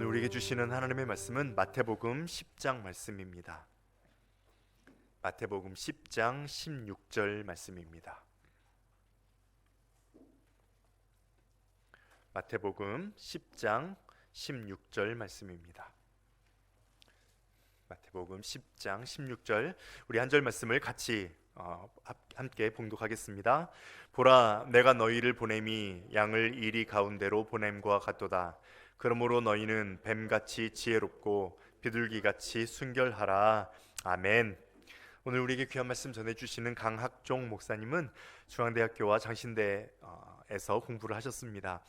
우리에게 주시는 하나님의 말씀은 마태복음 10장 말씀입니다. 마태복음 10장 16절 말씀입니다. 마태복음 10장 16절 말씀입니다. 마태복음 10장 16절, 우리 한 절 말씀을 같이 함께 봉독하겠습니다. 보라, 내가 너희를 보냄이 양을 이리 가운데로 보냄과 같도다. 그러므로 너희는 뱀같이 지혜롭고 비둘기같이 순결하라. 아멘. 오늘 우리에게 귀한 말씀 전해주시는 강학종 목사님은 중앙대학교와 장신대에서 공부를 하셨습니다.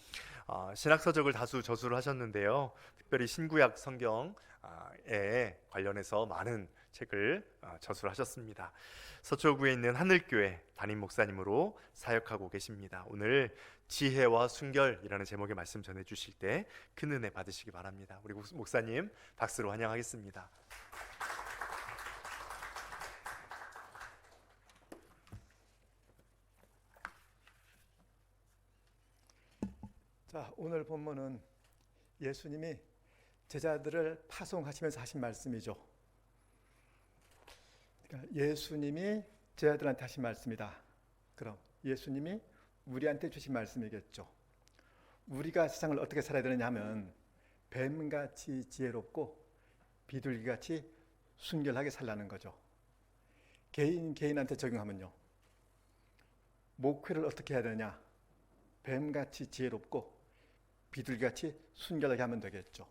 신학서적을 다수 저술을 하셨는데요, 특별히 신구약 성경에 관련해서 많은 책을 저술을 하셨습니다. 서초구에 있는 하늘교회 담임 목사님으로 사역하고 계십니다. 오늘 지혜와 순결이라는 제목의 말씀 전해주실 때 큰 은혜 받으시기 바랍니다. 우리 목사님 박수로 환영하겠습니다. 자, 오늘 본문은 예수님이 제자들을 파송하시면서 하신 말씀이죠. 그러니까 예수님이 제자들한테 하신 말씀이다. 그럼 예수님이 우리한테 주신 말씀이겠죠. 우리가 세상을 어떻게 살아야 되느냐 하면 뱀같이 지혜롭고 비둘기같이 순결하게 살라는 거죠. 개인한테 적용하면요, 목회를 어떻게 해야 되느냐, 뱀같이 지혜롭고 비둘기같이 순결하게 하면 되겠죠.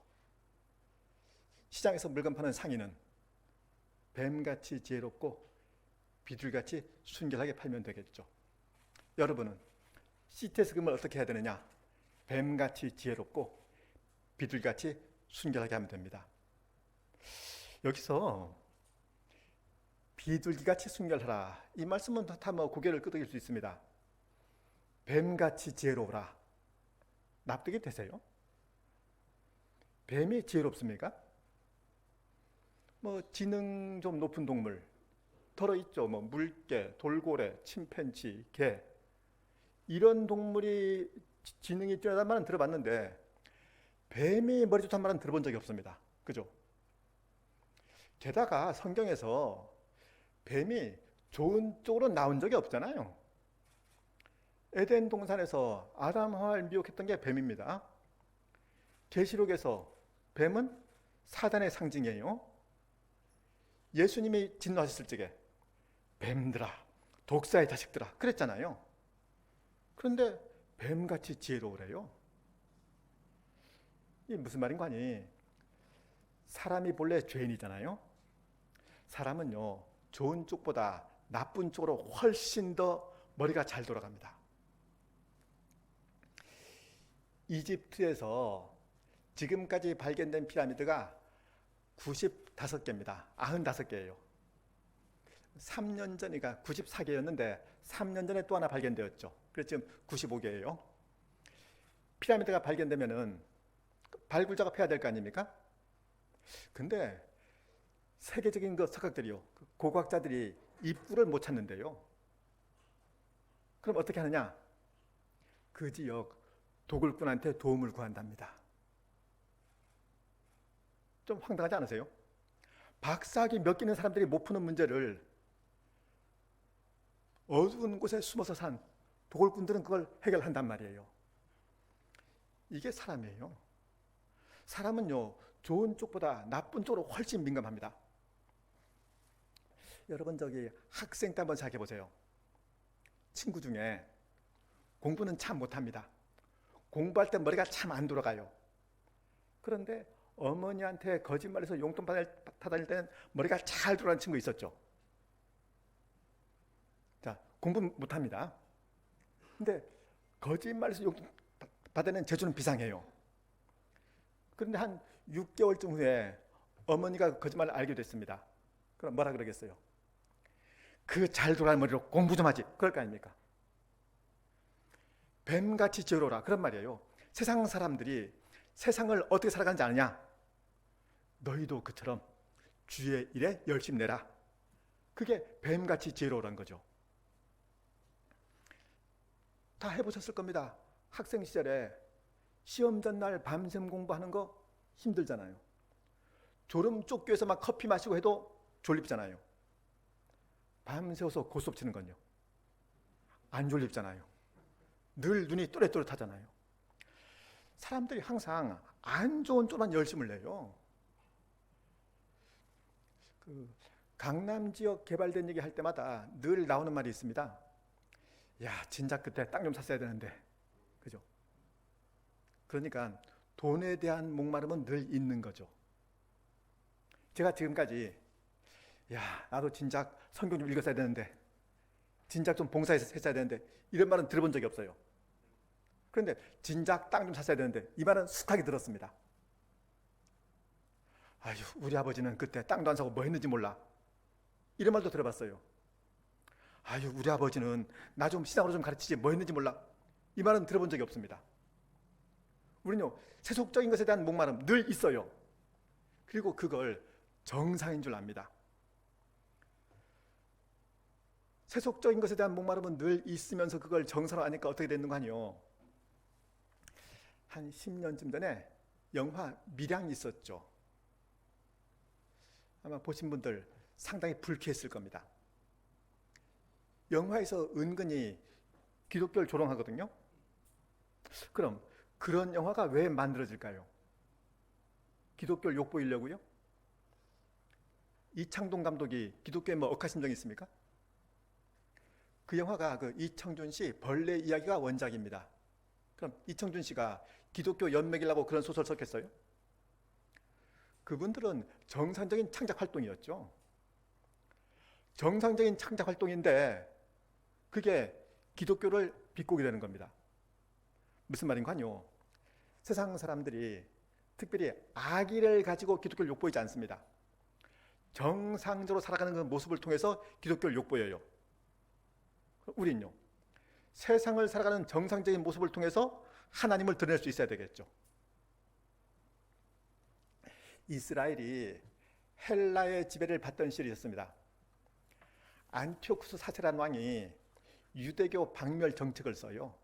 시장에서 물건 파는 상인은 뱀같이 지혜롭고 비둘기같이 순결하게 팔면 되겠죠. 여러분은 CTS 금을 어떻게 해야 되느냐, 뱀같이 지혜롭고 비둘기같이 순결하게 하면 됩니다. 여기서 비둘기같이 순결하라, 이 말씀은 다 고개를 끄덕일 수 있습니다. 뱀같이 지혜로우라, 납득이 되세요? 뱀이 지혜롭습니까? 지능 좀 높은 동물 들어있죠. 물개, 돌고래, 침팬지, 개, 이런 동물이 지능이 뛰어나다는 말은 들어봤는데 뱀이 머리 좋다는 말은 들어본 적이 없습니다. 그죠? 게다가 성경에서 뱀이 좋은 쪽으로 나온 적이 없잖아요. 에덴 동산에서 아담 하와를 미혹했던 게 뱀입니다. 계시록에서 뱀은 사단의 상징이에요. 예수님이 진노하셨을 적에 뱀들아, 독사의 자식들아 그랬잖아요. 그런데 뱀같이 지혜로우래요. 이게 무슨 말인가 하니, 사람이 본래 죄인이잖아요. 사람은요, 좋은 쪽보다 나쁜 쪽으로 훨씬 더 머리가 잘 돌아갑니다. 이집트에서 지금까지 발견된 피라미드가 95개입니다. 95개예요. 3년 전이가 94개였는데 3년 전에 또 하나 발견되었죠. 그래서 지금 95개예요. 피라미드가 발견되면은 발굴 작업해야 될 거 아닙니까? 근데 세계적인 석학들이요, 고고학자들이 입구를 못 찾는데요. 그럼 어떻게 하느냐? 그 지역 도굴꾼한테 도움을 구한답니다. 좀 황당하지 않으세요? 박사학위 몇 개 있는 사람들이 못 푸는 문제를 어두운 곳에 숨어서 산 도굴꾼들은 그걸 해결한단 말이에요. 이게 사람이에요. 사람은요, 좋은 쪽보다 나쁜 쪽으로 훨씬 민감합니다. 여러분, 학생 때 한번 생각해 보세요. 친구 중에 공부는 참 못합니다. 공부할 때 머리가 참 안 돌아가요. 그런데 어머니한테 거짓말해서 용돈 타다닐 때는 머리가 잘 돌아가는 친구 있었죠. 자, 공부 못합니다. 근데 거짓말해서 용돈 받아낸 재주는 비상해요. 그런데 한 6개월쯤 후에 어머니가 거짓말을 알게 됐습니다. 그럼 뭐라 그러겠어요? 그 잘 돌아가는 머리로 공부 좀 하지, 그럴 거 아닙니까? 뱀같이 지혜로라, 그런 말이에요. 세상 사람들이 세상을 어떻게 살아가는지 아느냐? 너희도 그처럼 주의 일에 열심히 내라. 그게 뱀같이 지혜로우라는 거죠. 다 해보셨을 겁니다. 학생 시절에 시험 전날 밤샘 공부하는 거 힘들잖아요. 졸음 쫓겨서 막 커피 마시고 해도 졸립잖아요. 밤새워서 고스톱 치는 건요. 안 졸립잖아요. 늘 눈이 또렷또렷하잖아요. 사람들이 항상 안 좋은 쪽만 열심을 내요. 강남 지역 개발된 얘기 할 때마다 늘 나오는 말이 있습니다. 야, 진작 그때 땅 좀 샀어야 되는데. 그죠? 그러니까 돈에 대한 목마름은 늘 있는 거죠. 제가 지금까지 야, 나도 진작 성경 좀 읽었어야 되는데, 진작 좀 봉사했어야 되는데, 이런 말은 들어본 적이 없어요. 그런데 진작 땅 좀 샀어야 되는데, 이 말은 숱하게 들었습니다. 아유, 우리 아버지는 그때 땅도 안 사고 뭐 했는지 몰라. 이런 말도 들어봤어요. 아유, 우리 아버지는 나 좀 신앙으로 좀 가르치지 뭐 했는지 몰라. 이 말은 들어본 적이 없습니다. 우리는요, 세속적인 것에 대한 목마름 늘 있어요. 그리고 그걸 정상인 줄 압니다. 세속적인 것에 대한 목마름은 늘 있으면서 그걸 정사로 아니까 어떻게 되는 거 아니요? 한 10년쯤 전에 영화 밀양이 있었죠. 아마 보신 분들 상당히 불쾌했을 겁니다. 영화에서 은근히 기독교를 조롱하거든요. 그럼 그런 영화가 왜 만들어질까요? 기독교를 욕보이려고요? 이창동 감독이 기독교에 뭐 억하신 적이 있습니까? 그 영화가 그 이청준 씨 벌레 이야기가 원작입니다. 그럼 이청준 씨가 기독교 연맥이라고 그런 소설 썼겠어요? 그분들은 정상적인 창작 활동이었죠. 정상적인 창작 활동인데 그게 기독교를 비꼬게 되는 겁니다. 무슨 말인가요? 세상 사람들이 특별히 악의를 가지고 기독교를 욕보이지 않습니다. 정상적으로 살아가는 그 모습을 통해서 기독교를 욕보여요. 우린요, 세상을 살아가는 정상적인 모습을 통해서 하나님을 드러낼 수 있어야 되겠죠. 이스라엘이 헬라의 지배를 받던 시절이 있었습니다. 안티오쿠스 사세라는 왕이 유대교 박멸 정책을 써요.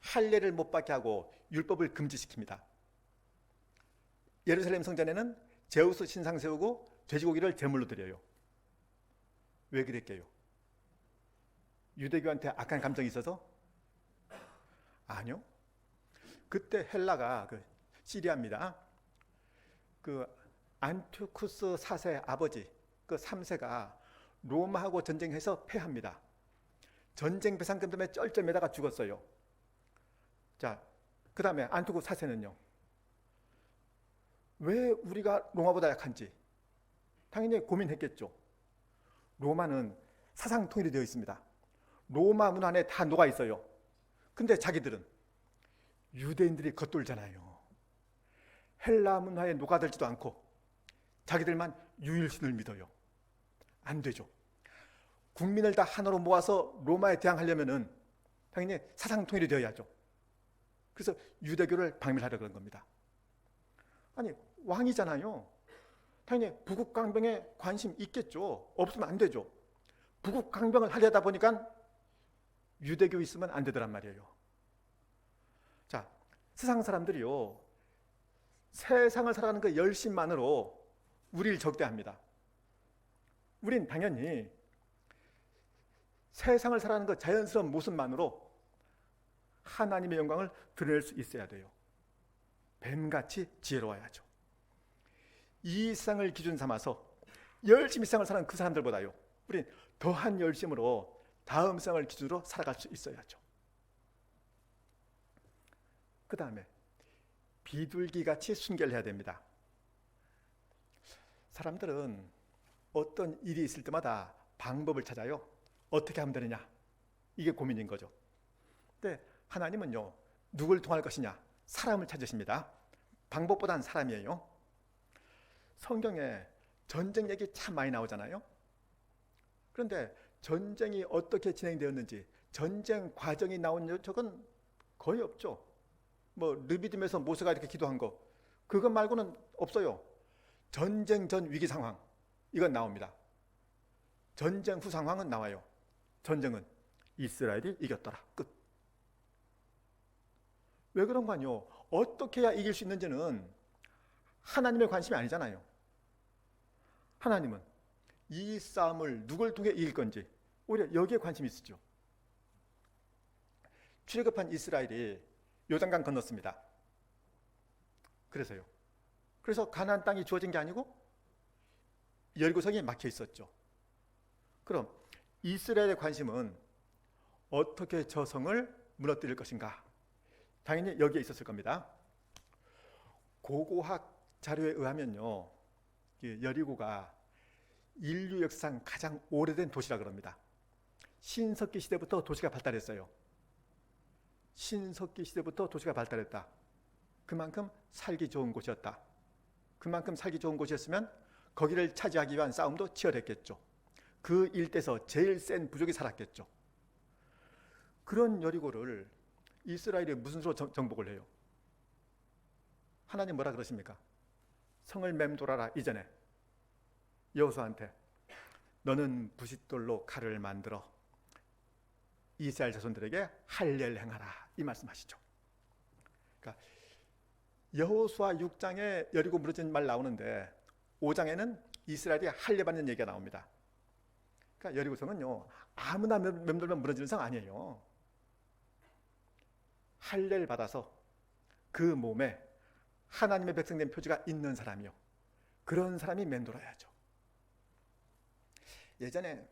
할례를 못 받게 하고 율법을 금지시킵니다. 예루살렘 성전에는 제우스 신상 세우고 돼지고기를 제물로 드려요. 왜 그랬게요? 유대교한테 악한 감정이 있어서? 아니요. 그때 헬라가 시리아입니다. 그 안티오쿠스 4세 아버지 그 3세가 로마하고 전쟁해서 패합니다. 전쟁 배상금 때문에 쩔쩔매다가 죽었어요. 자, 그 다음에 안티오쿠스 4세는요. 왜 우리가 로마보다 약한지 당연히 고민했겠죠. 로마는 사상 통일이 되어 있습니다. 로마 문화 안에 다 녹아 있어요. 근데 자기들은 유대인들이 겉돌잖아요. 헬라 문화에 녹아들지도 않고 자기들만 유일신을 믿어요. 안 되죠. 국민을 다 하나로 모아서 로마에 대항하려면은 당연히 사상 통일이 되어야죠. 그래서 유대교를 박멸하려 그런 겁니다. 아니, 왕이잖아요. 당연히 부국강병에 관심 있겠죠. 없으면 안 되죠. 부국강병을 하려다 보니까 유대교 있으면 안 되더란 말이에요. 자, 세상 사람들이요, 세상을 살아가는 그 열심만으로 우리를 적대합니다. 우린 당연히 세상을 살아가는 그 자연스러운 모습만으로 하나님의 영광을 드러낼 수 있어야 돼요. 뱀같이 지혜로워야죠. 이 세상을 기준 삼아서 열심히 세상을 사는 그 사람들보다요, 우린 더한 열심으로 다음 세상을 기준으로 살아갈 수 있어야죠. 그 다음에 비둘기같이 순결해야 됩니다. 사람들은 어떤 일이 있을 때마다 방법을 찾아요. 어떻게 하면 되느냐, 이게 고민인 거죠. 근데 하나님은요, 누굴 통할 것이냐, 사람을 찾으십니다. 방법보다는 사람이에요. 성경에 전쟁 얘기 참 많이 나오잖아요. 그런데 전쟁이 어떻게 진행되었는지, 전쟁 과정이 나온 적은 거의 없죠. 뭐 르비딤에서 모세가 이렇게 기도한 거, 그것 말고는 없어요. 전쟁 전 위기 상황, 이건 나옵니다. 전쟁 후 상황은 나와요. 전쟁은 이스라엘이 이겼더라, 끝. 왜 그런 거 아니요? 어떻게 해야 이길 수 있는지는 하나님의 관심이 아니잖아요. 하나님은 이 싸움을 누굴 통해 이길 건지 오히려 여기에 관심이 있었죠. 출애굽한 이스라엘이 요단강 건넜습니다. 그래서요. 그래서 가나안 땅이 주어진 게 아니고 여리고성이 막혀 있었죠. 그럼 이스라엘의 관심은 어떻게 저 성을 무너뜨릴 것인가? 당연히 여기에 있었을 겁니다. 고고학 자료에 의하면요, 여리고가 인류 역사상 가장 오래된 도시라 그럽니다. 신석기 시대부터 도시가 발달했어요. 신석기 시대부터 도시가 발달했다. 그만큼 살기 좋은 곳이었다. 그만큼 살기 좋은 곳이었으면 거기를 차지하기 위한 싸움도 치열했겠죠. 그 일대에서 제일 센 부족이 살았겠죠. 그런 여리고를 이스라엘이 무슨 수로 정복을 해요? 하나님 뭐라 그러십니까? 성을 맴돌아라. 이전에 여호수아한테 너는 부싯돌로 칼을 만들어 이스라엘 자손들에게 할례를 행하라, 이 말씀하시죠. 그러니까 여호수아 6장에 여리고 무너진 말 나오는데 5장에는 이스라엘이 할례 받는 얘기가 나옵니다. 그러니까 여리고성은요, 아무나 맴돌면 무너지는 성 아니에요. 할례를 받아서 그 몸에 하나님의 백성된 표지가 있는 사람이요, 그런 사람이 맴돌아야죠. 예전에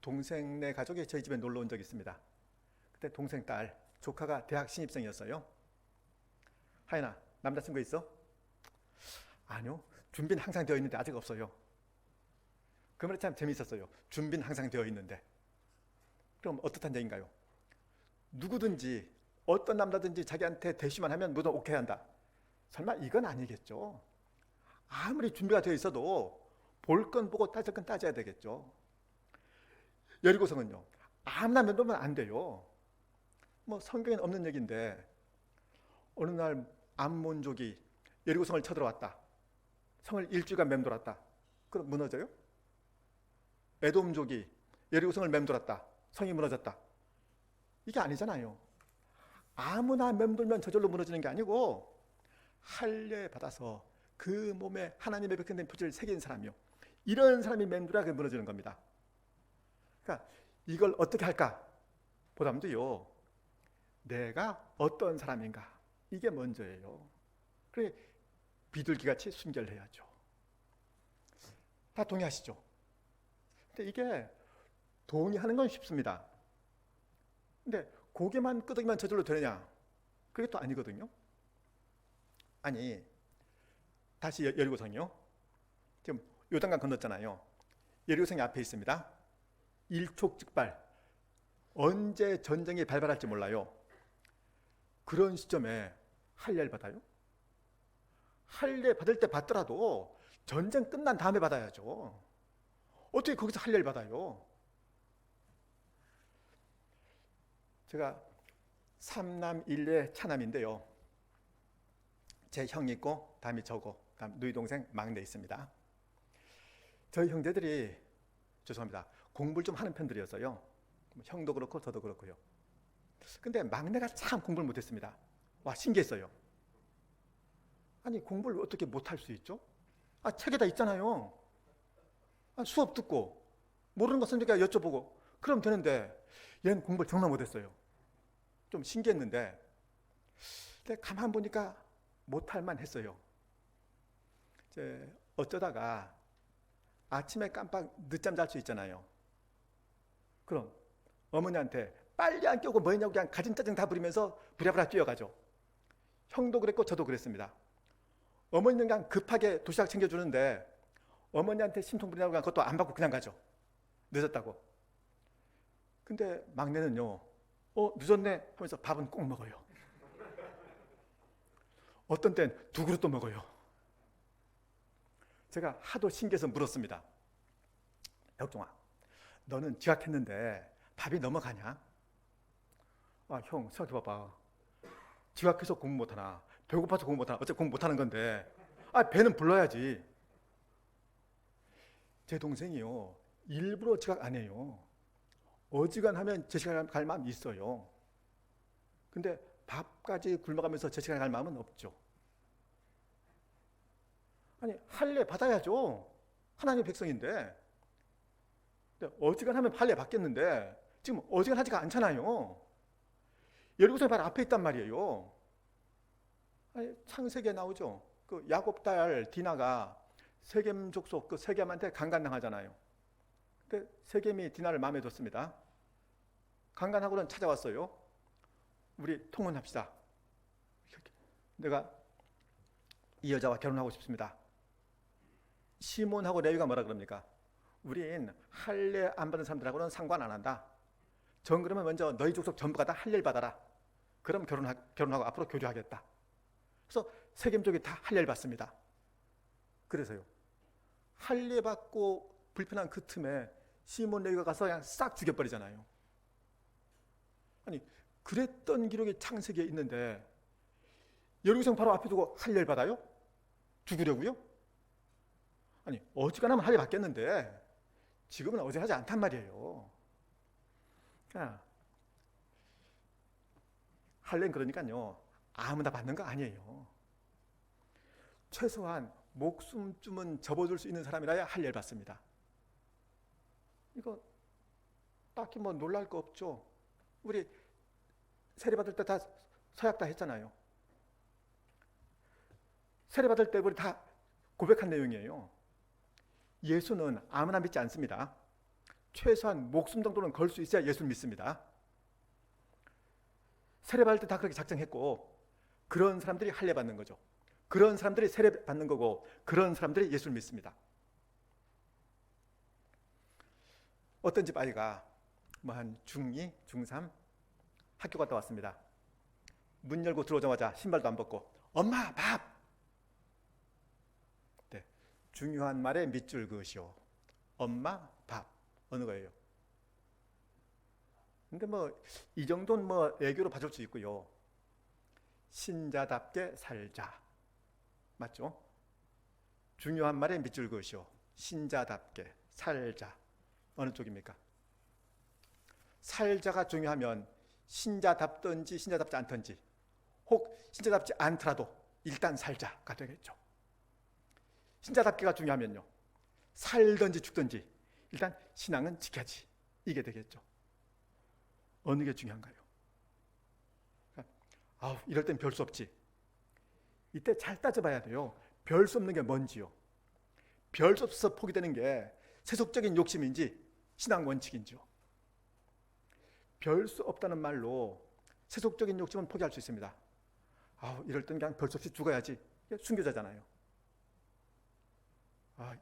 동생네 가족이 저희 집에 놀러 온 적이 있습니다. 그때 동생 딸 조카가 대학 신입생이었어요. 하연아, 남자친구 있어? 아니요, 준비는 항상 되어 있는데 아직 없어요. 그 말이 참 재미있었어요. 준비는 항상 되어 있는데. 그럼 어떻단 얘기인가요? 누구든지 어떤 남자든지 자기한테 대시만 하면 무조건 오케이 한다. 설마 이건 아니겠죠. 아무리 준비가 되어 있어도 볼 건 보고 따질 건 따져야 되겠죠. 여리고성은요, 아무나 면도면 안 돼요. 뭐 성경에는 없는 얘기인데 어느 날 암몬족이 여리고성을 쳐들어왔다. 성을 일주일간 맴돌았다. 그럼 무너져요? 에돔족이 여리고성을 맴돌았다. 성이 무너졌다. 이게 아니잖아요. 아무나 맴돌면 저절로 무너지는 게 아니고 할례 받아서 그 몸에 하나님의 백성된 표지를 새긴 사람이요, 이런 사람이 맴돌아야 그 무너지는 겁니다. 그러니까 이걸 어떻게 할까 보다도요, 내가 어떤 사람인가, 이게 먼저예요. 그래 비둘기같이 순결해야죠. 다 동의하시죠? 근데 이게 동의하는 건 쉽습니다. 근데 고개만 끄덕이면 저절로 되느냐? 그게 또 아니거든요. 아니, 다시 여리고성이요. 지금 요단강 건넜잖아요. 여리고성이 앞에 있습니다. 일촉즉발. 언제 전쟁이 발발할지 몰라요. 그런 시점에 할례를 받아요? 할례 받을 때 받더라도 전쟁 끝난 다음에 받아야죠. 어떻게 거기서 할례를 받아요? 제가 삼남 일녀 차남인데요. 제 형이 있고 다음이 저고, 다음 누이 동생 막내 있습니다. 저희 형제들이 죄송합니다, 공부를 좀 하는 편들이었어요. 형도 그렇고 저도 그렇고요. 근데 막내가 참 공부를 못했습니다. 와, 신기했어요. 아니, 공부를 어떻게 못할 수 있죠? 책에 다 있잖아요. 수업 듣고 모르는 거 선생님께 여쭤보고 그럼 되는데 얘는 공부를 정말 못했어요. 좀 신기했는데 근데 가만 보니까 못할 만 했어요. 이제 어쩌다가 아침에 깜빡 늦잠 잘 수 있잖아요. 그럼 어머니한테 빨리 안 깨우고 뭐 했냐고 그냥 가진 짜증 다 부리면서 부랴부랴 뛰어가죠. 형도 그랬고 저도 그랬습니다. 어머니는 그냥 급하게 도시락 챙겨주는데 어머니한테 심통 부리냐고 그냥 그것도 안 받고 그냥 가죠. 늦었다고. 근데 막내는요, 늦었네 하면서 밥은 꼭 먹어요. 어떤 땐 2그릇도 먹어요. 제가 하도 신기해서 물었습니다. 혁종아, 너는 지각했는데 밥이 넘어가냐? 형, 생각해봐봐. 지각해서 공부 못하나, 배고파서 공부 못하나, 어차피 공부 못하는 건데 배는 불러야지. 제 동생이요, 일부러 지각 안 해요. 어지간하면 제 시간에 갈 마음이 있어요. 근데 밥까지 굶어가면서 제 시간에 갈 마음은 없죠. 아니 할례 받아야죠. 하나님의 백성인데. 근데 어지간하면 할례 받겠는데 지금 어지간하지가 않잖아요. 여리고성이 바로 앞에 있단 말이에요. 아니, 창세기에 나오죠. 그 야곱 딸 디나가 세겜 족속 그 세겜한테 강간당하잖아요. 근데 세겜이 디나를 마음에 뒀습니다. 강간하고는 찾아왔어요. 우리 통혼합시다. 내가 이 여자와 결혼하고 싶습니다. 시몬하고 레위가 뭐라 그럽니까? 우린 할례 안 받은 사람들하고는 상관 안 한다. 전 그러면 먼저 너희 족속 전부가 다 할례를 받아라. 그럼 결혼하고 앞으로 교류하겠다. 그래서 세겜 쪽이 다 할례를 받습니다. 그래서요. 할례 받고 불편한 그 틈에 시몬 레위가 가서 그냥 싹 죽여버리잖아요. 아니 그랬던 기록이 창세기에 있는데 여리고성 바로 앞에 두고 할례를 받아요? 죽으려고요? 아니 어지간하면 할례 받겠는데 지금은 어지간하지 않단 말이에요. 그러니까 할례는 그러니까요 아무나 받는 거 아니에요. 최소한 목숨쯤은 접어줄 수 있는 사람이라야 할례를 받습니다. 이거 딱히 뭐 놀랄 거 없죠. 우리 세례 받을 때 다 서약 다 했잖아요. 세례 받을 때 우리 다 고백한 내용이에요. 예수는 아무나 믿지 않습니다. 최소한 목숨 정도는 걸 수 있어야 예수를 믿습니다. 세례 받을 때 다 그렇게 작정했고 그런 사람들이 할례 받는 거죠. 그런 사람들이 세례 받는 거고 그런 사람들이 예수를 믿습니다. 어떤 집 아이가 뭐 한 중2, 중3 학교 갔다 왔습니다. 문 열고 들어오자마자 신발도 안 벗고 엄마 밥! 네, 중요한 말에 밑줄 그으시오. 엄마 밥 어느 거예요? 근데 뭐 이 정도는 뭐 애교로 봐줄 수 있고요. 신자답게 살자 맞죠? 중요한 말에 밑줄 그으시오. 신자답게 살자 어느 쪽입니까? 살자가 중요하면 신자답든지 신자답지 않든지 혹 신자답지 않더라도 일단 살자가 되겠죠. 신자답게가 중요하면요 살든지 죽든지 일단 신앙은 지켜야지 이게 되겠죠. 어느 게 중요한가요? 이럴 땐 별 수 없지. 이때 잘 따져봐야 돼요. 별 수 없는 게 뭔지요. 별 수 없어서 포기되는 게 세속적인 욕심인지 신앙 원칙인지요. 별 수 없다는 말로 세속적인 욕심은 포기할 수 있습니다. 이럴 땐 그냥 별 수 없이 죽어야지. 순교자잖아요.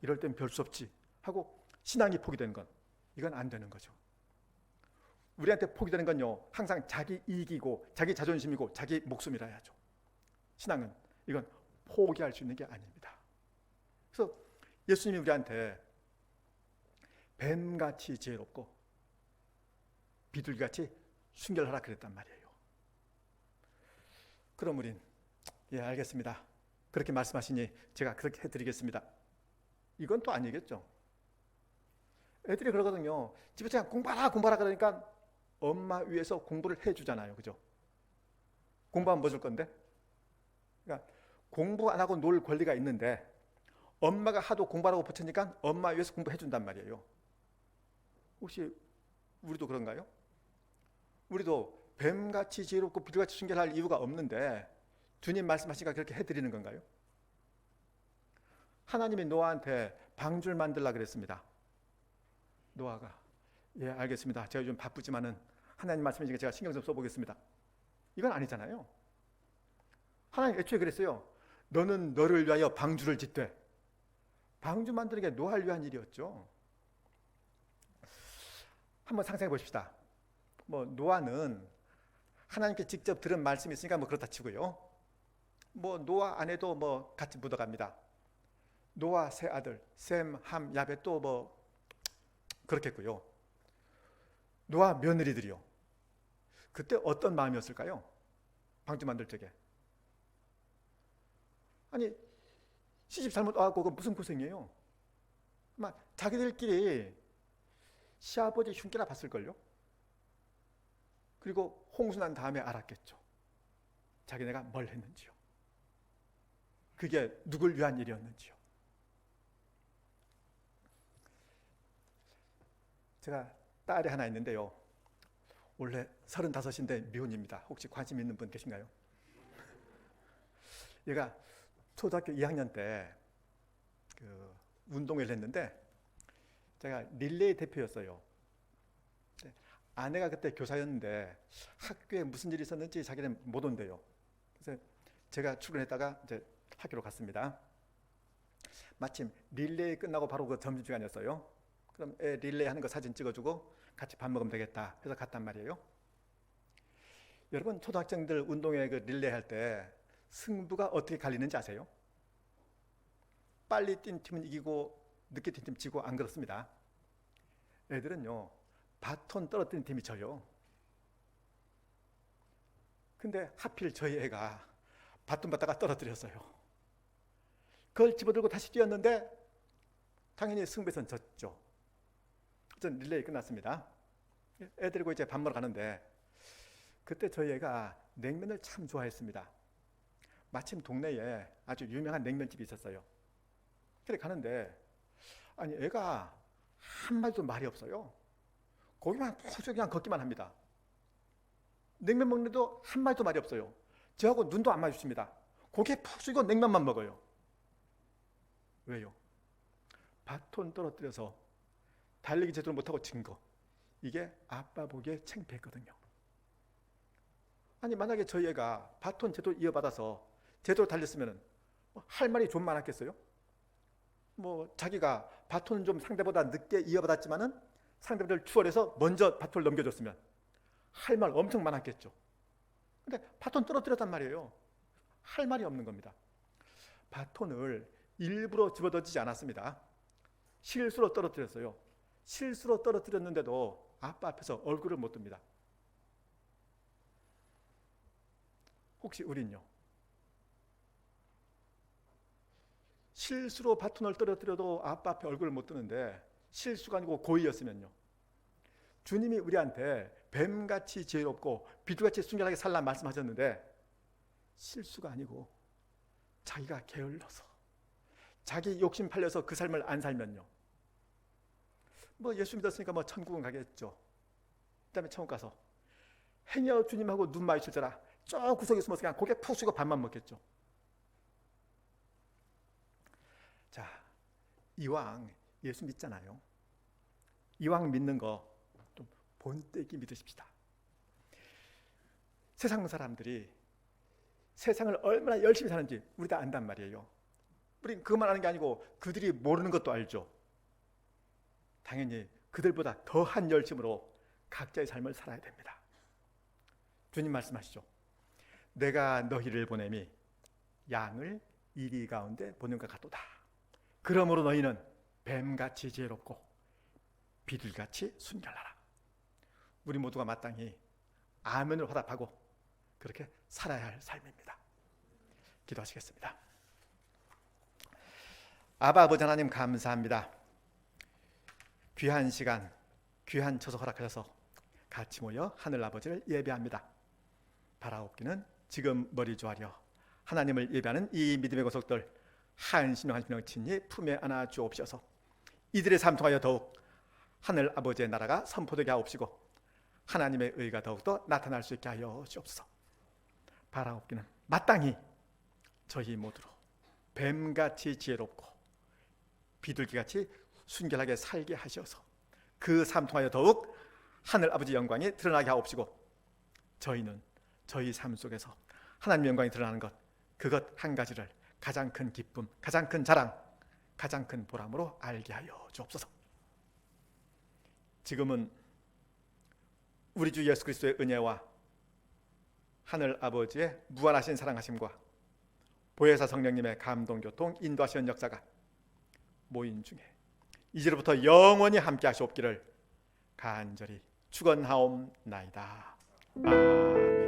이럴 땐 별 수 없지 하고 신앙이 포기되는 건 이건 안 되는 거죠. 우리한테 포기되는 건요 항상 자기 이익이고 자기 자존심이고 자기 목숨이라 해야죠. 신앙은 이건 포기할 수 있는 게 아닙니다. 그래서 예수님이 우리한테 뱀같이 지혜롭고 비둘기같이 순결하라 그랬단 말이에요. 그럼 우린 알겠습니다. 그렇게 말씀하시니 제가 그렇게 해드리겠습니다. 이건 또 아니겠죠. 애들이 그러거든요. 집에서 그냥 공부하라 그러니까 엄마 위에서 공부를 해주잖아요. 그죠? 공부하면 뭐 줄 건데? 그러니까 공부 안 하고 놀 권리가 있는데 엄마가 하도 공부하라고 붙이니까 엄마 위에서 공부해준단 말이에요. 혹시 우리도 그런가요? 우리도 뱀같이 지혜롭고 비둘기같이 순결할 이유가 없는데 주님 말씀하시니까 그렇게 해드리는 건가요? 하나님이 노아한테 방주를 만들라 그랬습니다. 노아가 알겠습니다. 제가 요즘 바쁘지만은 하나님 말씀이니까 제가 신경 좀 써보겠습니다. 이건 아니잖아요. 하나님 애초에 그랬어요. 너는 너를 위하여 방주를 짓되. 방주 만드는 게 노아를 위한 일이었죠. 한번 상상해 보십시다. 뭐 노아는 하나님께 직접 들은 말씀이 있으니까 뭐 그렇다 치고요. 뭐 노아 안에도 뭐 같이 묻어갑니다. 노아 세 아들 셈, 함, 야벳 또 뭐 그렇겠고요. 노아 며느리들이요. 그때 어떤 마음이었을까요? 방주 만들 적에. 아니 시집 잘못 와갖고 그 무슨 고생이에요? 막 자기들끼리 시아버지 흉기나 봤을걸요? 그리고 홍수 난 다음에 알았겠죠. 자기네가 뭘 했는지요. 그게 누굴 위한 일이었는지요. 제가 딸이 하나 있는데요. 원래 35인데 미혼입니다. 혹시 관심 있는 분 계신가요? 얘가 초등학교 2학년 때 운동회를 했는데 제가 릴레이 대표였어요. 아내가 그때 교사였는데 학교에 무슨 일이 있었는지 자기는 못 온대요. 그래서 제가 출근했다가 이제 학교로 갔습니다. 마침 릴레이 끝나고 바로 그 점심시간이었어요. 그럼 애 릴레이 하는 거 사진 찍어주고 같이 밥 먹으면 되겠다 해서 갔단 말이에요. 여러분 초등학생들 운동회 그 릴레이 할 때 승부가 어떻게 갈리는지 아세요? 빨리 뛴 팀은 이기고 늦게 뛴 팀 지고 안 그렇습니다. 애들은요 바톤 떨어뜨린 팀이 져요. 근데 하필 저희 애가 바톤 받다가 떨어뜨렸어요. 그걸 집어들고 다시 뛰었는데 당연히 승부에선 졌죠. 전 릴레이 끝났습니다. 애 데리고 이제 밥 먹으러 가는데 그때 저희 애가 냉면을 참 좋아했습니다. 마침 동네에 아주 유명한 냉면집이 있었어요. 그래 가는데 아니 애가 한마디도 말이 없어요. 거기만 푹 그냥 걷기만 합니다. 냉면 먹는데도 한마디도 말이 없어요. 저하고 눈도 안 마주칩니다. 고개 푹 숙이고 냉면만 먹어요. 왜요? 바톤 떨어뜨려서 달리기 제대로 못하고 진 거. 이게 아빠 보기에 창피했거든요. 아니 만약에 저희 애가 바톤 제대로 이어받아서 제대로 달렸으면 할 말이 좀 많았겠어요? 뭐 자기가 바톤은 좀 상대보다 늦게 이어받았지만은 상대를 추월해서 먼저 바톤을 넘겨줬으면 할 말 엄청 많았겠죠. 근데 바톤 떨어뜨렸단 말이에요. 할 말이 없는 겁니다. 바톤을 일부러 집어던지지 않았습니다. 실수로 떨어뜨렸어요. 실수로 떨어뜨렸는데도 아빠 앞에서 얼굴을 못 듭니다. 혹시 우린요? 실수로 바톤을 떨어뜨려도 아빠 앞에 얼굴을 못 드는데 실수가 아니고 고의였으면요. 주님이 우리한테 뱀같이 지혜롭고 비둘같이 순결하게 살라 말씀하셨는데 실수가 아니고 자기가 게을러서 자기 욕심 팔려서 그 삶을 안 살면요. 뭐 예수 믿었으니까 뭐 천국은 가겠죠. 그다음에 천국 가서 행여 주님하고 눈 마주치더라. 저 구석에 숨어서 그냥 고개 푹 숙이고 밥만 먹겠죠. 자, 이왕 예수 믿잖아요. 이왕 믿는 거 좀 본때기 믿으십시다. 세상 사람들이 세상을 얼마나 열심히 사는지 우리 다 안단 말이에요. 우린 그것만 아는 게 아니고 그들이 모르는 것도 알죠. 당연히 그들보다 더한 열심으로 각자의 삶을 살아야 됩니다. 주님 말씀하시죠. 내가 너희를 보냄이 양을 이리 가운데 보는 것 같도다. 그러므로 너희는 뱀같이 지혜롭고 비둘같이 순결하라. 우리 모두가 마땅히 아멘을 화답하고 그렇게 살아야 할 삶입니다. 기도하시겠습니다. 아버지 하나님 감사합니다. 귀한 시간, 귀한 처소 허락하셔서 같이 모여 하늘 아버지를 예배합니다. 바라옵기는 지금 머리 조아려 하나님을 예배하는 이 믿음의 고속들 한신령 한신령 친히 품에 안아 주옵소서. 이들의 삶 통하여 더욱 하늘 아버지의 나라가 선포되게 하옵시고 하나님의 의가 더욱더 나타날 수 있게 하여 주옵소서. 바라옵기는 마땅히 저희 모두로 뱀같이 지혜롭고 비둘기같이 순결하게 살게 하셔서 그 삶 통하여 더욱 하늘 아버지 영광이 드러나게 하옵시고 저희는 저희 삶 속에서 하나님 영광이 드러나는 것 그것 한 가지를 가장 큰 기쁨, 가장 큰 자랑, 가장 큰 보람으로 알게 하여 주옵소서. 지금은 우리 주 예수 그리스도의 은혜와 하늘 아버지의 무한하신 사랑하심과 보혜사 성령님의 감동교통 인도하시는 역사가 모인 중에 이제로부터 영원히 함께 하시옵기를 간절히 축원하옵나이다. 아멘.